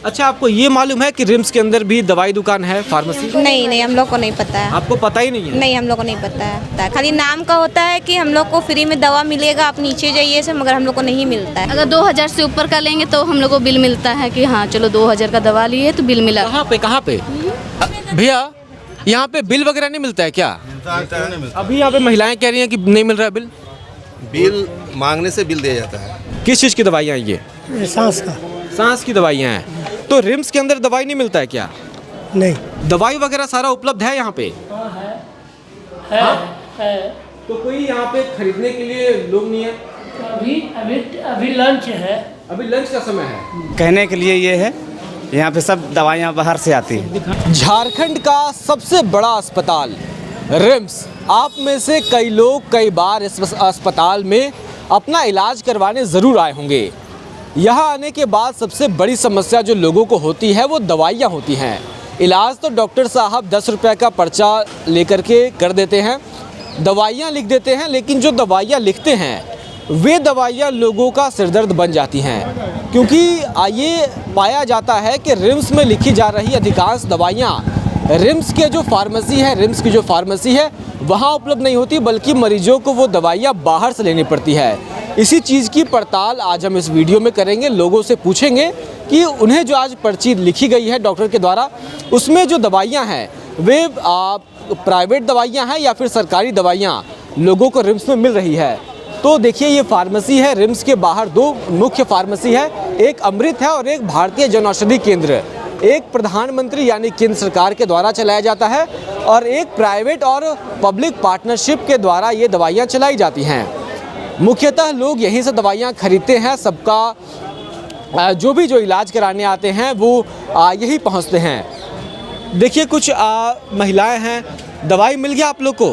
अच्छा, आपको ये मालूम है कि रिम्स के अंदर भी दवाई दुकान है, फार्मेसी? नहीं, हम लोग को नहीं पता है। आपको पता ही नहीं है? नहीं, हम लोग को नहीं पता है। खाली नाम का होता है कि हम लोग को फ्री में दवा मिलेगा, आप नीचे जाइए से, मगर हम लोग को नहीं मिलता है। अगर 2000 से ऊपर का लेंगे तो हम लोग को बिल मिलता है कि हाँ चलो 2000 का दवा लिए तो बिल मिला। कहाँ पे? भैया, यहाँ पे बिल वगैरह नहीं मिलता है क्या? अभी यहाँ पे महिलाएं कह रही हैं कि नहीं मिल रहा है बिल। बिल मांगने से बिल दिया जाता है। किस चीज़ की दवाइयाँ हैं ये? सांस की दवाइयाँ हैं। तो रिम्स के अंदर दवाई नहीं मिलता है क्या? नहीं, दवाई वगैरह सारा उपलब्ध है यहाँ पे? है। तो कोई यहाँ पे खरीदने के लिए लोग नहीं है? अभी लंच है। अभी लंच का समय है। कहने के लिए ये है, यहाँ पे सब दवाइयाँ बाहर से आती हैं। झारखंड का सबसे बड़ा अस्पताल रिम्स। आप में से कई लोग कई बार इस अस्पताल में अपना इलाज करवाने ज़रूर आए होंगे। यहाँ आने के बाद सबसे बड़ी समस्या जो लोगों को होती है वो दवाइयाँ होती हैं। इलाज तो डॉक्टर साहब 10 रुपये का पर्चा लेकर के कर देते हैं, दवाइयाँ लिख देते हैं, लेकिन जो दवाइयाँ लिखते हैं वे दवाइयाँ लोगों का सिरदर्द बन जाती हैं, क्योंकि ये पाया जाता है कि रिम्स में लिखी जा रही अधिकांश दवाइयाँ रिम्स की जो फार्मेसी है वहाँ उपलब्ध नहीं होती, बल्कि मरीजों को वो दवाइयाँ बाहर से लेनी पड़ती है। इसी चीज़ की पड़ताल आज हम इस वीडियो में करेंगे। लोगों से पूछेंगे कि उन्हें जो आज पर्ची लिखी गई है डॉक्टर के द्वारा, उसमें जो दवाइयाँ हैं वे प्राइवेट दवाइयाँ हैं या फिर सरकारी दवाइयाँ लोगों को रिम्स में मिल रही है। तो देखिए, ये फार्मेसी है। रिम्स के बाहर दो मुख्य फार्मेसी है, एक अमृत है और एक भारतीय जनऔषधि केंद्र। एक प्रधानमंत्री यानी केंद्र सरकार के द्वारा चलाया जाता है और एक प्राइवेट और पब्लिक पार्टनरशिप के द्वारा ये दवाइयाँ चलाई जाती हैं। मुख्यतः लोग यहीं से दवाइयाँ खरीदते हैं। सबका जो इलाज कराने आते हैं वो यहीं पहुँचते हैं। देखिए, कुछ महिलाएं हैं। दवाई मिल गया आप लोग को?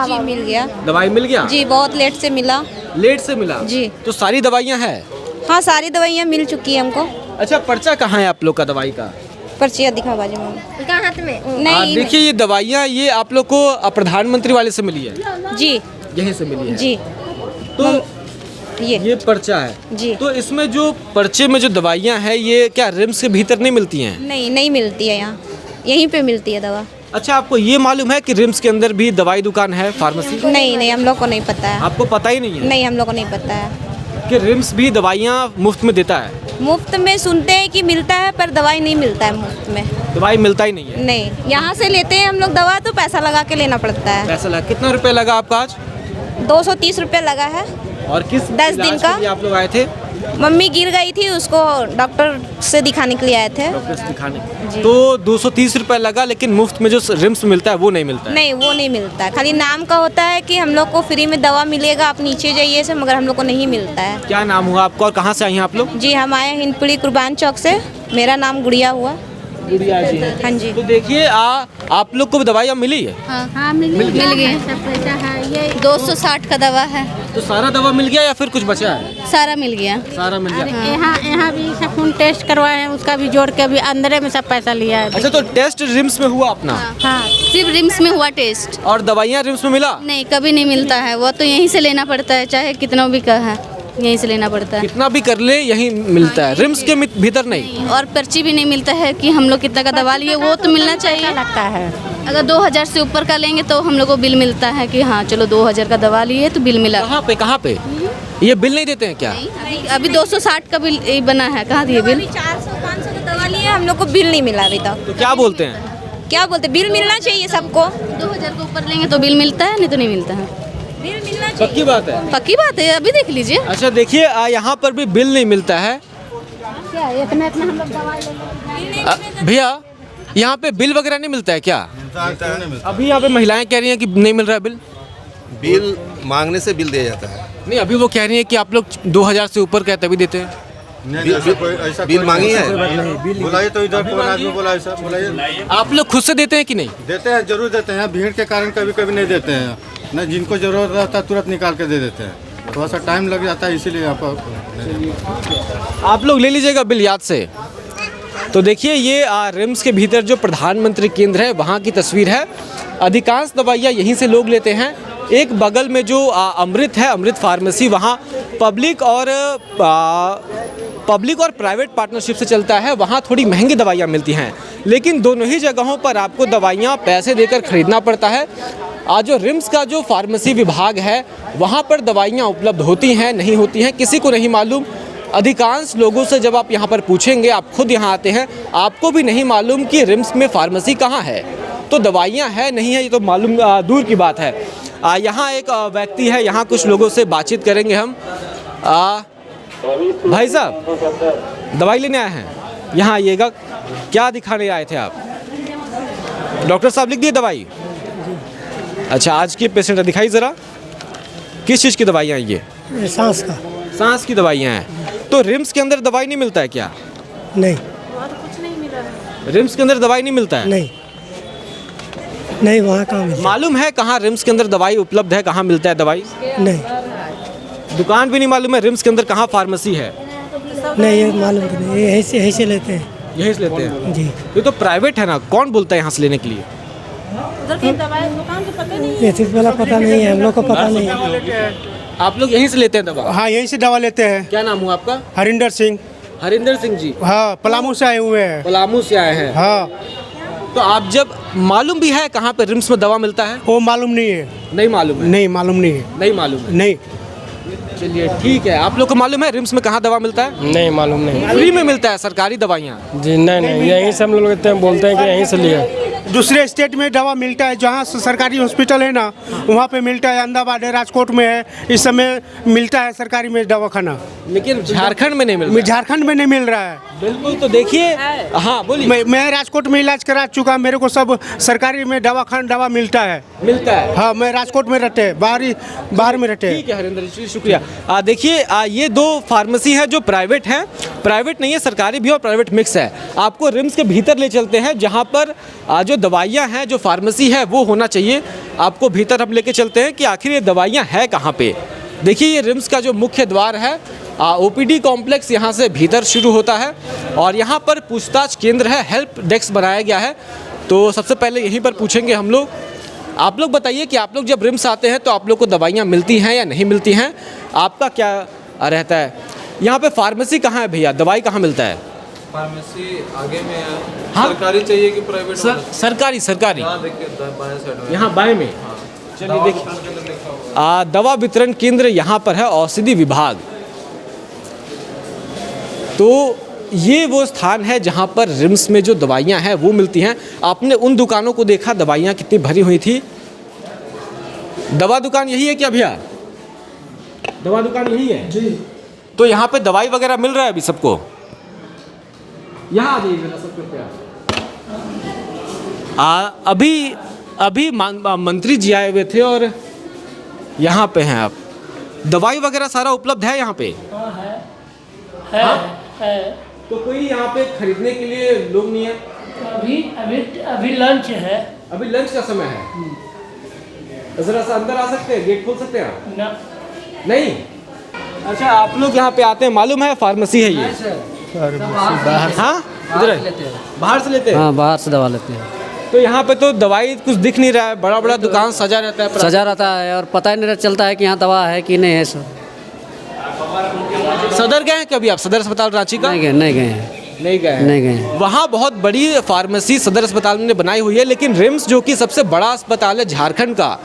जी, मिल गया। दवाई मिल गया? जी, बहुत लेट से मिला। लेट से मिला? जी। तो सारी दवाइयाँ हैं? हाँ, सारी दवाइयाँ मिल चुकी है हमको। अच्छा, पर्चा कहाँ है आप लोग का दवाई का? पर्चियाँ दिखा बाजू में। हाथ में? नहीं। देखिए, ये दवाइयाँ ये आप लोग को प्रधानमंत्री वाले से मिली है? जी, यहीं से मिली है? जी। तो ये पर्चा है जी। तो इसमें जो पर्चे में जो दवाइयाँ हैं ये क्या रिम्स के भीतर नहीं मिलती हैं? नहीं मिलती है, यहाँ यहीं पे मिलती है दवा। अच्छा, आपको ये मालूम है कि रिम्स के अंदर भी दवाई दुकान है, फार्मेसी? नहीं, हम लोग को नहीं पता है। आपको पता ही नहीं है? नहीं, हम लोग को नहीं पता है कि रिम्स भी दवाइयाँ मुफ्त में देता है। मुफ्त में सुनते हैं कि मिलता है, पर दवाई नहीं मिलता है मुफ्त में। दवाई मिलता ही नहीं है? नहीं, यहाँ से लेते हैं हम लोग दवा तो पैसा लगा के लेना पड़ता है। पैसा लगा? कितना रुपया लगा आपका आज? 230 रुपये लगा है। और किस 10 दिन का आप लोग आए थे? मम्मी गिर गई थी, उसको डॉक्टर से दिखाने के लिए आए थे। डॉक्टर से दिखाने। तो 230 रुपये लगा, लेकिन मुफ्त में जो रिम्स मिलता है वो नहीं मिलता है? नहीं, वो नहीं मिलता है। खाली नाम का होता है कि हम लोग को फ्री में दवा मिलेगा, आप नीचे जाइए से, मगर हम लोग को नहीं मिलता है। क्या नाम हुआ आपका और कहाँ से आई हैं आप लोग? जी, हम आए हिंदपुरी कुर्बान चौक से। मेरा नाम गुड़िया हुआ। गुड़िया जी है? हाँ जी। तो देखिए, आप लोग को भी दवाइयाँ मिली है? हाँ मिल गई। 260 का दवा है। तो सारा दवा मिल गया या फिर कुछ बचा है? सारा मिल गया। सारा मिल गया। यहाँ भी सब खून टेस्ट करवाए हैं, उसका भी जोड़ के अभी अंदर में सब पैसा लिया है। अच्छा, तो टेस्ट रिम्स में हुआ अपना? हाँ, सिर्फ रिम्स में हुआ टेस्ट। और दवाइयाँ रिम्स में मिला? नहीं, कभी नहीं मिलता है, वो तो यहीं से लेना पड़ता है, चाहे कितना भी का है यहीं से लेना पड़ता है। कितना भी कर ले यहीं मिलता है, रिम्स के भीतर नहीं। और पर्ची भी नहीं मिलता है कि हम लोग कितना का दवा लिए, वो तो मिलना चाहिए। लगता है अगर 2000 से ऊपर का लेंगे तो हम लोग को बिल मिलता है कि हाँ चलो 2000 का दवा लिए तो बिल मिला। कहाँ पे ये बिल नहीं देते हैं क्या? अभी 260 का बिल बना है। कहाँ दिए बिल? 400-500 का दवा लिए, हम लोग को बिल नहीं मिला अभी तक। तो क्या बोलते हैं? बिल मिलना चाहिए सबको। 2000 के ऊपर लेंगे तो बिल मिलता है, नहीं तो नहीं मिलता है। बिल मिलना चाहिए। पक्की बात है? पक्की बात है, अभी देख लीजिए। अच्छा, देखिए, यहाँ पर भी बिल नहीं मिलता है। क्या इतना हम लोग दवाई भैया, यहाँ पे बिल वगैरह नहीं मिलता है क्या? अभी यहाँ पे महिलाएं कह रही हैं कि नहीं मिल रहा है बिल। बिल मांगने से बिल दिया जाता है। नहीं, अभी वो कह रही है कि आप लोग 2000 से ऊपर का तभी देते हैं। बिल मांगी है? बुलाइए तो इधर कौन आदमी बोला है सर? बुलाइए। आप लोग खुद से देते हैं कि नहीं? देते हैं, जरूर देते हैं। भीड़ के कारण कभी कभी नहीं देते हैं ना, जिनको जरूरत रहता है तुरंत निकाल के दे देते हैं। थोड़ा सा टाइम लग जाता है, इसीलिए आप लोग ले लीजिएगा बिल याद से। तो देखिए, ये रिम्स के भीतर जो प्रधानमंत्री केंद्र है वहाँ की तस्वीर है। अधिकांश दवाइयाँ यहीं से लोग लेते हैं। एक बगल में जो अमृत है, अमृत फार्मेसी, वहाँ पब्लिक और पब्लिक और प्राइवेट पार्टनरशिप से चलता है वहाँ थोड़ी महंगी दवाइयाँ मिलती हैं, लेकिन दोनों ही जगहों पर आपको दवाइयाँ पैसे देकर खरीदना पड़ता है। आज जो रिम्स का जो फार्मेसी विभाग है वहाँ पर दवाइयाँ उपलब्ध होती हैं नहीं होती हैं किसी को नहीं मालूम। अधिकांश लोगों से जब आप यहाँ पर पूछेंगे, आप खुद यहाँ आते हैं, आपको भी नहीं मालूम कि रिम्स में फार्मेसी कहाँ है, तो दवाइयाँ है नहीं है ये तो मालूम दूर की बात है। यहाँ एक व्यक्ति है, यहाँ कुछ लोगों से बातचीत करेंगे हम। भाई साहब दवाई लेने आए हैं, यहाँ आइएगा। क्या दिखाने आए थे आप? डॉक्टर साहब लिख दिए दवाई? अच्छा, आज के पेशेंट दिखाई ज़रा, किस चीज़ की दवाइयाँ हैं ये? सांस का। सांस की दवाइयाँ हैं। तो रिम्स के अंदर दवाई नहीं मिलता है क्या? नहीं, रिम्स के अंदर दवाई नहीं मिलता है? नहीं, नहीं, वहाँ कहाँ मिलता मालूम है कहाँ रिम्स के अंदर दवाई उपलब्ध है, कहाँ मिलता है दवाई? नहीं, दुकान भी नहीं मालूम है रिम्स के अंदर कहाँ फार्मेसी है? नहीं, ये मालूम नहीं, यहीं से लेते हैं। यहीं से लेते हैं जी। ये तो प्राइवेट है ना, कौन बोलता है यहाँ से लेने के लिए? ये चीज़ वाला पता नहीं है, हम लोग को पता नहीं है। आप लोग यहीं से लेते हैं दवा? हाँ, यहीं से दवा लेते हैं। क्या नाम हुआ आपका? हरिंदर सिंह। हरिंदर सिंह जी। हाँ, पलामू से आए हुए हैं। पलामू से आए हैं। हाँ। तो आप जब मालूम भी है कहाँ पे रिम्स में दवा मिलता है? वो मालूम नहीं है। नहीं मालूम है? नहीं मालूम नहीं है। नहीं मालूम है? नहीं। चलिए ठीक है। आप लोग को मालूम है रिम्स में कहाँ दवा मिलता है? नहीं मालूम नहीं। फ्री में मिलता है सरकारी दवाइयाँ? जी नहीं, यहीं से हम लोग लेते हैं, बोलते हैं कि यहीं से लिए। दूसरे स्टेट में दवा मिलता है, जहाँ सरकारी हॉस्पिटल है ना वहाँ पे मिलता है, अहमदाबाद है, राजकोट में है, इस समय मिलता है सरकारी में दवाखाना। लेकिन झारखंड में नहीं मिल रहा है। झारखंड में नहीं मिल रहा है। बिल्कुल। तो देखिए, हाँ बोलिए। मैं राजकोट में इलाज करा चुका, मेरे को सब सरकारी में दवा मिलता है। मिलता है? हाँ, मैं राजकोट में रहते हैं, बाहर में रहते हैं। ठीक है हरिंदर जी, शुक्रिया। देखिए ये दो फार्मेसी है जो प्राइवेट है, प्राइवेट नहीं है, सरकारी भी और प्राइवेट मिक्स है। आपको रिम्स के भीतर ले चलते हैं जहाँ पर जो दवाइयाँ हैं, जो फार्मेसी है वो होना चाहिए। आपको भीतर हम लेके चलते हैं कि आखिर ये दवाइयाँ हैं कहाँ पे। देखिए ये रिम्स का जो मुख्य द्वार है, ओपीडी कॉम्प्लेक्स यहाँ से भीतर शुरू होता है और यहाँ पर पूछताछ केंद्र है, हेल्प डेस्क बनाया गया है। तो सबसे पहले यहीं पर पूछेंगे हम लोग। आप लोग बताइए कि आप लोग जब रिम्स आते हैं तो आप लोग को दवाइयाँ मिलती हैं या नहीं मिलती हैं? आपका क्या रहता है? यहाँ पे फार्मेसी कहाँ है भैया, दवाई कहाँ मिलता है? फार्मेसी आगे में है। हाँ? सरकारी चाहिए कि प्राइवेट? सरकारी। यहाँ देखिए बाएं साइड में। यहाँ बाएं में। चलिए देखिए, दवा वितरण केंद्र यहाँ पर है, औषधि विभाग। तो ये वो स्थान है जहाँ पर रिम्स में जो दवाइयाँ हैं वो मिलती हैं। आपने उन दुकानों को देखा, दवाइयाँ कितनी भरी हुई थी। दवा दुकान यही है क्या भैया? दवा दुकान यही है जी। तो यहाँ पे दवाई वगैरह मिल रहा है अभी सबको? यहाँ आ जाइए जरा सब कृपया। अभी मंत्री जी आए हुए थे और यहाँ पे हैं आप। दवाई वगैरह सारा उपलब्ध है यहाँ पे? है। तो कोई यहाँ पे खरीदने के लिए लोग नहीं है? अभी लंच है। अभी लंच का समय है। जरा सा अंदर आ सकते हैं, गेट खोल सकते हैं आप? ना। नहीं। अच्छा, आप लोग यहाँ पे आते हैं, मालूम है फार्मेसी है ये? बाहर। हाँ, इधर बाहर से लेते हैं? हाँ, बाहर से दवा लेते हैं। तो यहाँ पे तो दवाई कुछ दिख नहीं रहा है, बड़ा बड़ा दुकान सजा रहता है। सजा रहता है और पता ही नहीं चलता है कि यहाँ दवा है कि नहीं है। सदर गए हैं कभी आप? सदर अस्पताल रांची का? नहीं गए। नहीं गए। वहाँ बहुत बड़ी फार्मेसी सदर अस्पताल में बनाई हुई है, लेकिन रिम्स जो कि सबसे बड़ा अस्पताल है झारखंड का,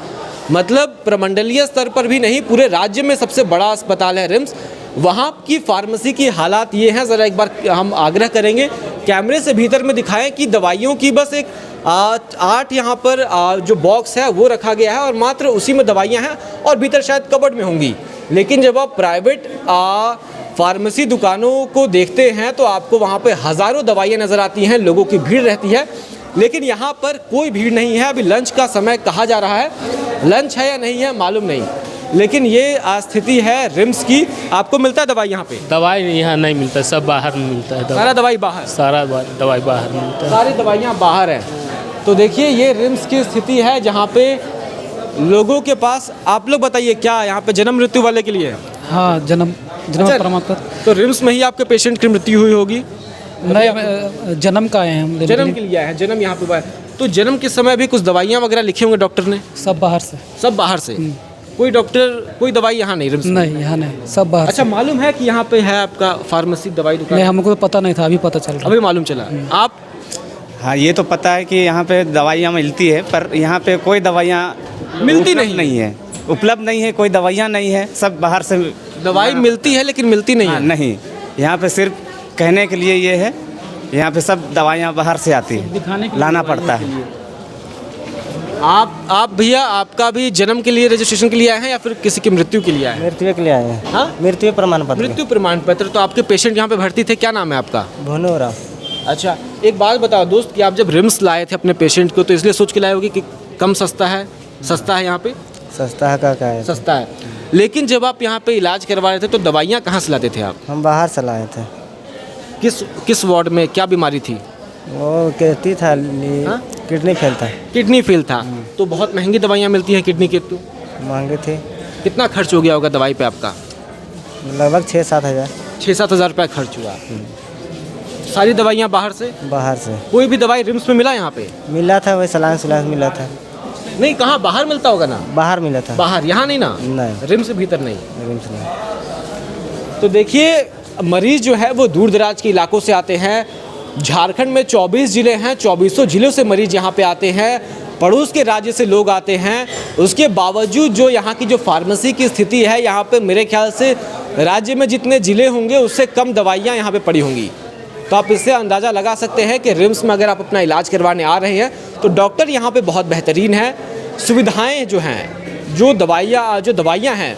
मतलब प्रमंडलीय स्तर पर भी नहीं, पूरे राज्य में सबसे बड़ा अस्पताल है रिम्स, वहाँ की फार्मेसी की हालात ये हैं। ज़रा एक बार हम आग्रह करेंगे कैमरे से भीतर में दिखाएं कि दवाइयों की बस एक 8 यहाँ पर जो बॉक्स है वो रखा गया है और मात्र उसी में दवाइयाँ हैं और भीतर शायद कबर्ड में होंगी। लेकिन जब आप प्राइवेट फार्मेसी दुकानों को देखते हैं तो आपको वहाँ पे हज़ारों दवाइयाँ नज़र आती हैं, लोगों की भीड़ रहती है, लेकिन यहाँ पर कोई भीड़ नहीं है। अभी लंच का समय कहा जा रहा है, लंच है या नहीं है मालूम नहीं, लेकिन ये स्थिति है रिम्स की। आपको मिलता है दवाई यहाँ पे? दवाई यहाँ नहीं मिलता, सब बाहर मिलता है। सारा दवाई बाहर? सारा दवाई बाहर मिलता है, सारी दवाइयाँ बाहर हैं। तो देखिए ये रिम्स की स्थिति है जहाँ पे लोगों के पास। आप लोग बताइए क्या यहाँ पे जन्म मृत्यु वाले के लिए? हाँ, जन्म प्रमाण पत्र। तो रिम्स में ही आपके पेशेंट की मृत्यु हुई होगी? नहीं, जन्म का है हम। जन्म के लिए आए हैं, जन्म यहाँ पे। तो जन्म के समय भी कुछ दवाइयाँ वगैरह लिखी होंगे डॉक्टर ने? सब बाहर से। सब बाहर से? कोई डॉक्टर कोई दवाई यहाँ नहीं रिम्स में? नहीं यहाँ नहीं, सब बाहर अच्छा, मालूम है कि यहाँ पे है आपका फार्मेसी दवाई से। दुकान? नहीं हमको तो पता नहीं था, अभी पता चल रहा। अभी मालूम चला। आप? हाँ ये तो पता है कि यहाँ पे दवाइयाँ मिलती है, पर यहाँ पे कोई दवाइयाँ मिलती उपलब्ध नहीं है, उपलब्ध नहीं है, कोई दवाइयाँ नहीं है, सब बाहर से। दवाई मिलती है लेकिन मिलती नहीं हाँ, है। नहीं, यहाँ पे सिर्फ कहने के लिए ये है, यहाँ पे सब दवाइयाँ बाहर से आती है, लाना पड़ता है। आप भैया, आपका भी जन्म के लिए रजिस्ट्रेशन के लिए आए हैं या फिर किसी की मृत्यु के लिए आए हैं? मृत्यु के लिए आए हैं। हाँ, मृत्यु प्रमाण पत्र। मृत्यु प्रमाण पत्र। तो आपके पेशेंट यहाँ पे भर्ती थे, क्या नाम है आपका? भनोरा। अच्छा, एक बात बताओ दोस्त कि आप जब रिम्स लाए थे अपने पेशेंट को तो इसलिए सोच के लाए होगी कि कम सस्ता है, सस्ता है यहाँ पे? सस्ता है क्या है? सस्ता है। लेकिन जब आप यहाँ पे इलाज करवा रहे थे तो दवाइयाँ कहाँ से लाते थे आप? हम बाहर से लाए थे। किस वार्ड में क्या बीमारी थी? वो किडनी था, हाँ? किडनी फेल था। किडनी फेल था। तो बहुत महंगी दवाइयाँ मिलती हैं किडनी के। तो महंगे थे। कितना खर्च हो गया होगा दवाई पे आपका? लगभग 6-7 हज़ार। 6-7 हज़ार रुपये खर्च हुआ। सारी दवाइयाँ बाहर से? बाहर से। कोई भी दवाई रिम्स में मिला यहाँ पे? मिला था, वही सलाह मिला था। नहीं, कहाँ बाहर मिलता होगा ना? बाहर मिला था। बाहर, यहाँ नहीं ना? नहीं, रिम्स से भीतर नहीं। रिम्स नहीं। तो देखिए, मरीज जो है वो दूर दराज के इलाकों से आते हैं। झारखंड में 24 ज़िले हैं, 24 जिलों से मरीज यहाँ पे आते हैं, पड़ोस के राज्य से लोग आते हैं। उसके बावजूद जो यहाँ की जो फार्मेसी की स्थिति है, यहाँ पे मेरे ख्याल से राज्य में जितने ज़िले होंगे उससे कम दवाइयाँ यहाँ पे पड़ी होंगी। तो आप इससे अंदाज़ा लगा सकते हैं कि रिम्स में अगर आप अपना इलाज करवाने आ रहे हैं तो डॉक्टर यहाँ पे बहुत बेहतरीन है। सुविधाएँ जो हैं, जो दवाइयाँ हैं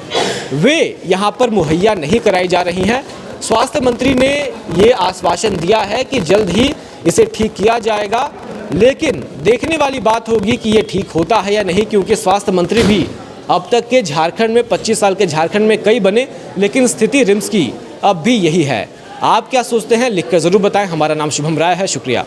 वे यहाँ पर मुहैया नहीं कराई जा रही हैं। स्वास्थ्य मंत्री ने ये आश्वासन दिया है कि जल्द ही इसे ठीक किया जाएगा, लेकिन देखने वाली बात होगी कि ये ठीक होता है या नहीं, क्योंकि स्वास्थ्य मंत्री भी अब तक के झारखंड में 25 साल के झारखंड में कई बने, लेकिन स्थिति रिम्स की अब भी यही है। आप क्या सोचते हैं लिखकर ज़रूर बताएं। हमारा नाम शुभम राय है। शुक्रिया।